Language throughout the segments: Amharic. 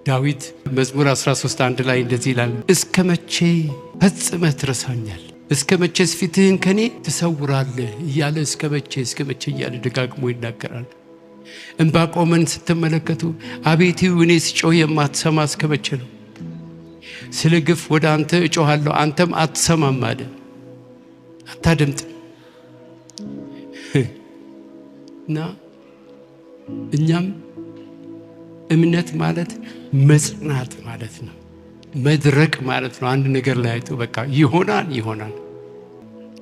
ዳዊት መዝሙር 13:1 ላይ እንደዚህ ይላል፣ እስከመቼ ፈጽመህ ትረሳኛለህ? እስከመቼስ ፊትህን ከኔ ትሰውራለህ? እያለ እስከመቼ እያለ ደጋግሞ ይናገራል። ዕንባቆምን ስትመለከቱ አቤቱ እኔ ስጮህ የማትሰማ እስከመቼ ነው? ስለ ግፍ ወደ አንተ እጮሃለሁ አንተም አትሰማም አለ። አታደምጥም። እና እኛም እምነት ማለት መጽናት ማለት ነው። መድረቅ ማለት ነው። አንድ ነገር ላይ አይቶ በቃ ይሆናል።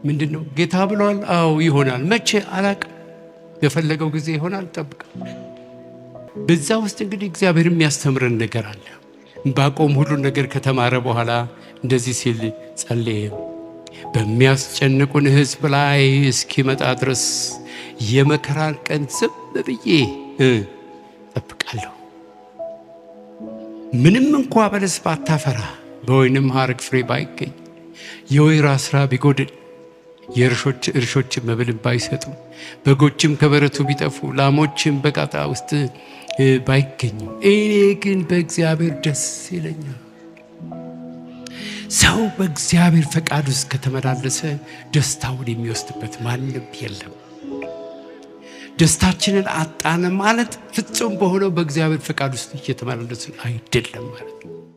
ምንድነው? ጌታ ብሏል። አዎ ይሆናል። መቼ አላቅም። በፈለገው ጊዜ ይሆናል። ጠብቅ። በዛ ውስጥ እንግዲህ እግዚአብሔር የሚያስተምረን ነገር አለ። ዕንባቆም ሁሉ ነገር ከተማረ በኋላ እንደዚህ ሲል ጸለየ። በሚያስጨንቁን ሕዝብ ላይ እስኪመጣ ድረስ የመከራን ቀን ዝም ብዬ ጠብቃለሁ። ምንም እንኳ በለስ ባታፈራ፣ በወይንም ሐረግ ፍሬ ባይገኝ፣ የወይራ ስራ ቢጎድል፣ የእርሾች መብልን ባይሰጡ፣ በጎችም ከበረቱ ቢጠፉ፣ ላሞችም በጋጣ ውስጥ ባይገኙ፣ እኔ ግን በእግዚአብሔር ደስ ይለኛል። ሰው በእግዚአብሔር ፈቃድ ውስጥ ከተመላለሰ ደስታውን የሚወስድበት ማንም የለም። ደስታችንን አጣነ ማለት ፍጹም በሆነው በእግዚአብሔር ፈቃድ ውስጥ እየተመላለስን አይደለም ማለት ነው።